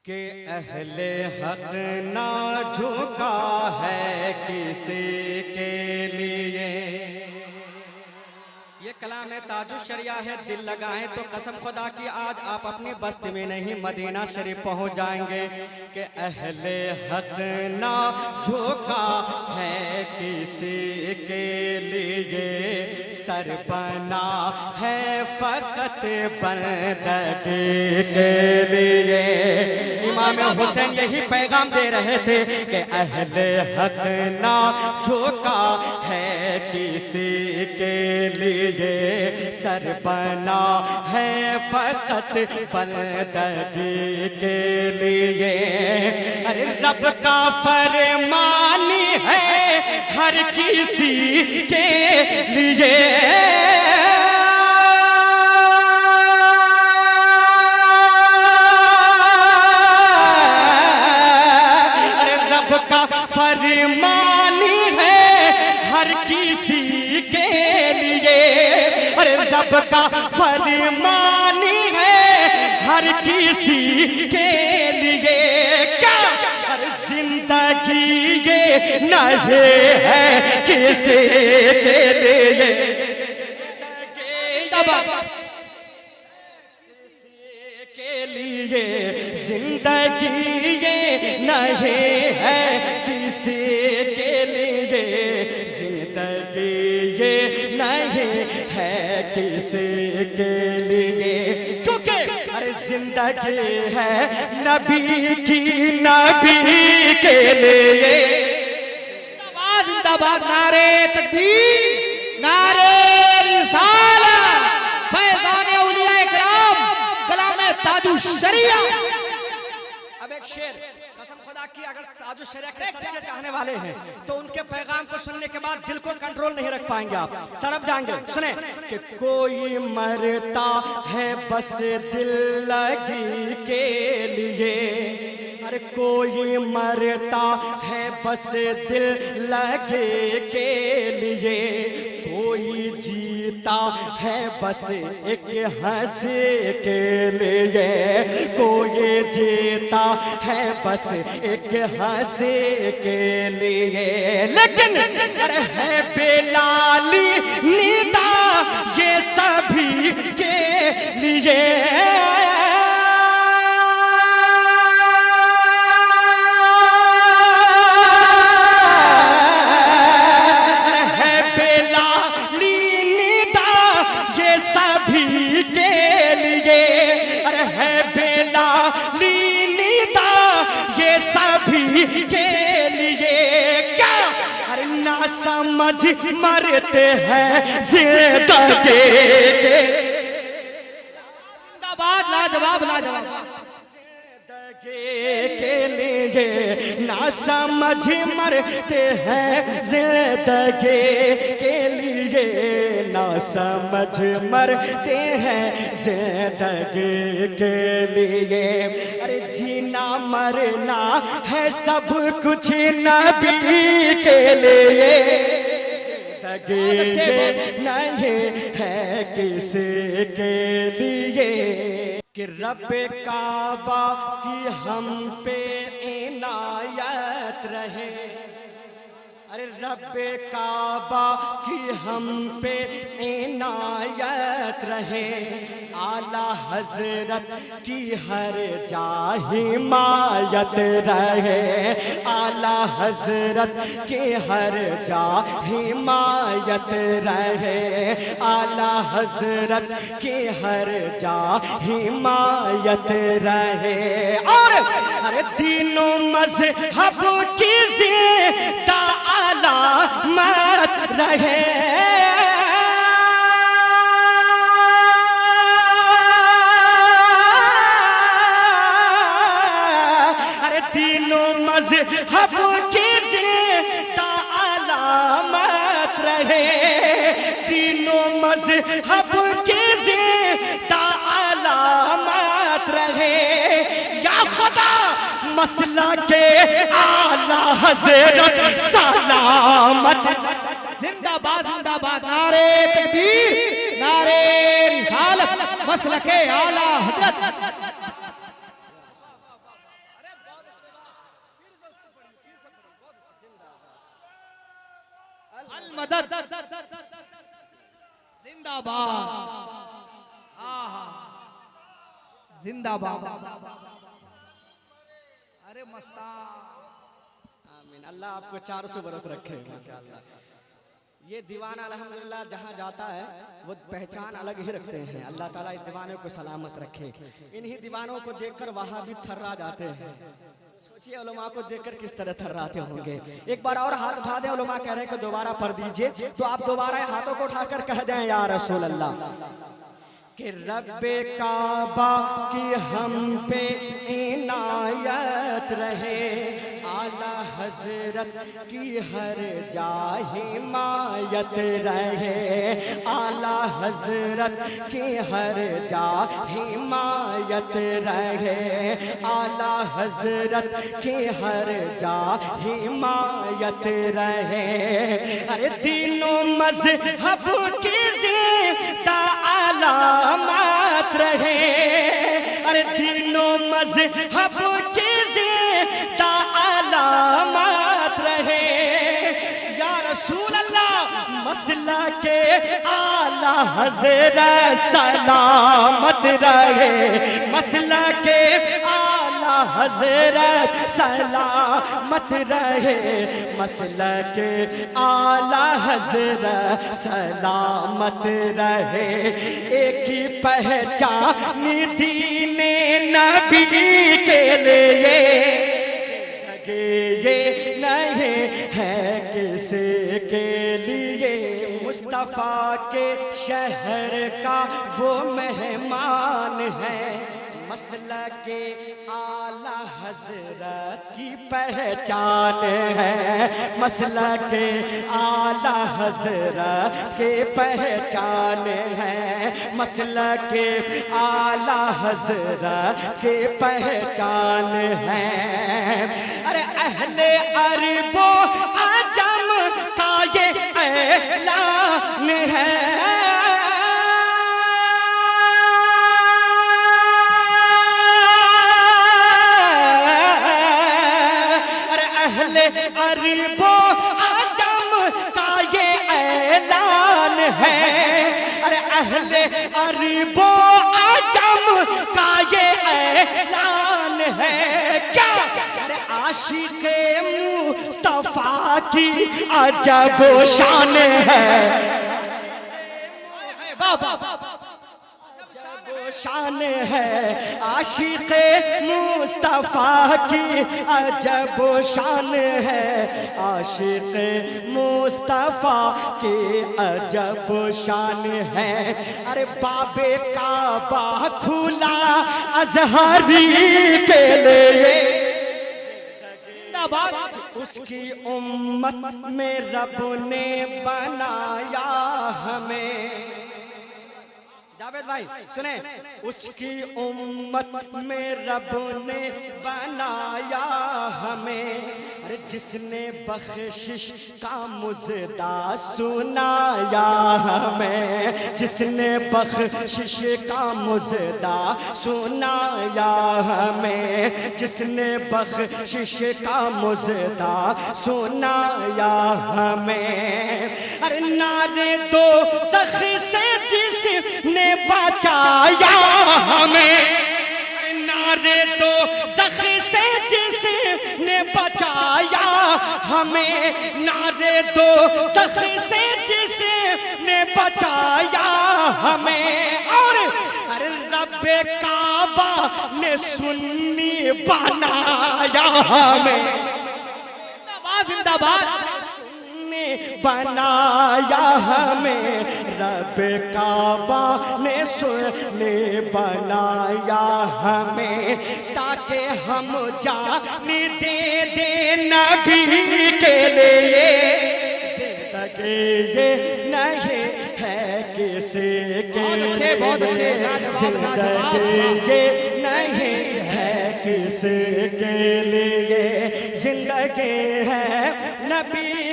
کہ اہل حق نہ جھکا ہے کسی کے لیے. یہ کلام تاج الشریعہ ہے. دل لگائیں تو قسم خدا کی آج آپ اپنی بستی میں نہیں مدینہ شریف پہنچ جائیں گے. کہ اہل حق نہ جھکا ہے کسی کے لیے, سر بنا ہے فقط بندگی کے لیے. امام حسین یہی پیغام دے رہے تھے کہ اہل حق نہ جھکا ہے کسی کے لیے, سر بنا ہے فقط بندگی کے لیے. ارے رب کا فرمانی ہے ہر کسی کے لیے. فرمانی ہے ہر کسی کے لیے. ارے رب کا فرمانی ہے ہر کسی کے لیے. کیا ارے زندگی یہ نہیں ہے کسی کے لیے, کے لیے زندگی یہ نہیں ہے کسی کے لیے. زندگی یہ نہیں ہے کسی کے لیے, کیونکہ ارے زندگی ہے نبی کی, نبی کے لیے. زندہ باد نعرے تکبیر, نعرے رسالت, فیضان اولیاء اکرام, کلام تاج الشریعہ. اب ایک شعر قسم خدا کی, اگر تاج الشریعہ کے سچے چاہنے والے ہیں تو ان کے پیغام کو سننے کے بعد دل کو کنٹرول نہیں رکھ پائیں گے, آپ طرف جائیں گے. سنیں کہ کوئی مرتا ہے بس دل لگی کے لیے. ارے کوئی مرتا ہے بس دل لگے کے لیے. کوئی جیتا ہے بس ایک ہنسی کے لیے. کوئی جیتا ہے بس ایک ہنسی کے لیے. لیکن ہے بلالی ندا یہ سبھی کے لیے. کے لیے کیا ارے نہ سمجھ مرتے ہیں زندگی کے. زندہ باد, لاجواب لاجواب. زندگی کے لیے نہ سمجھ مرتے ہیں زندگی کے لیے. نہ سمجھ مرتے ہیں زندگی کے لیے. ارے جینا مرنا ہے سب کچھ نبی کے لیے. زندگی نہیں ہے کسی کے لیے. کہ رب کعبہ کی ہم پہ عنایت رہے. ارے رب کعبہ کی ہم پہ عنایت رہے. اعلیٰ حضرت کی ہر جا حمایت رہے. اعلیٰ حضرت کی ہر جا حمایت رہے. اعلیٰ حضرت کی ہر جا حمایت رہے. اور ارے تینوں مذہب کی زندہ علامت رہے. ارے تینوں مذہب کی زندہ علامت رہے. تینوں مذہب کی زندہ علامت رہے. یا خدا مسئلہ کے اعلیٰ حضرت سلامت. زندہ باد, زندہ باد, نعرے تکبیر, نعرے رسالت, مسلک اعلیٰ حضرت. مدد زندہ باد زندہ باد ارے مستان آمین. اللہ آپ کو 400 برس رکھے ماشاءاللہ. یہ دیوانہ الحمدللہ جہاں جاتا ہے وہ پہچان الگ ہی رکھتے ہیں. اللہ تعالیٰ اس دیوانے کو سلامت رکھے. انہی دیوانوں کو دیکھ کر وہاں بھی تھرا جاتے ہیں. سوچئے علماء کو دیکھ کر کس طرح تھراتے ہوں گے. ایک بار اور ہاتھ اٹھا دیں. علماء کہہ رہے ہیں کہ دوبارہ پڑھ دیجئے, تو آپ دوبارہ ہاتھوں کو اٹھا کر کہہ دیں یا رسول اللہ کہ رب کعبہ کی ہم پہ عنایت رہے, اعلیٰ حضرت کی ہر جا حمایت رہے, اعلیٰ حضرت کی ہر جا حمایت رہے, اعلیٰ حضرت کی ہر جا حمایت رہے. ارے تینوں مذہب کی زندہ علامات رہے, ارے تینوں مذہب کی زندہ علامات رہے. یا رسول اللہ مسلک اعلیٰ حضرت سلامت رہے, مسلک اعلیٰ حضرت سلامت رہے, مسلک اعلیٰ حضرت سلامت رہے. ایک ہی پہچان دین نبی کے لیے, یہ نہیں ہے کسی کے لیے. مصطفیٰ کے شہر کا وہ مہمان ہے, مسلک اعلیٰ حضرت کی پہچان ہے, مسلک اعلیٰ حضرت کی پہچان ہے, مسلک اعلیٰ حضرت کی پہچان ہے. ارے اہل عرب و عجم کا یہ اعلان ہے, عرب و عجم کا یہ اعلان ہے. ارے اہل عرب و عجم کا یہ اعلان ہے. کیا ارے عاشق مصطفیٰ کی عجب و شان ہے, شان ہے. عاشق مصطفیٰ کی عجب و شان ہے, عاشق مصطفیٰ کی عجب و شان ہے. ارے باب کعبہ کھلا ازہری کے لیے, اس کی امت میں رب نے بنایا ہمیں. جاوید بھائی سنیں, اس کی امت میں رب نے بنایا ہمیں. ارے جس نے بخشش کا مژدہ سنایا ہمیں, جس نے بخشش کا مژدہ سنایا ہمیں, جس نے بخشش کا مژدہ سنایا ہمیں. ارے نعرے دوزخ سے جس نے بچایا ہمیں, نعرے دوزخ سے جس نے بچایا ہمیں, نعرے دوزخ سے جس نے بچایا ہمیں. اور ارے رب کعبہ نے سنی بنایا ہمیں, زندہ باد بنایا ہمیں. رب کعبہ نے سنی بنایا ہمیں, تاکہ ہم جان دے دیں نبی کے لیے. زندگی یہ نہیں ہے کسی کے لیے, زندگی یہ نہیں ہے کسی کے لیے, زندگی ہے نبی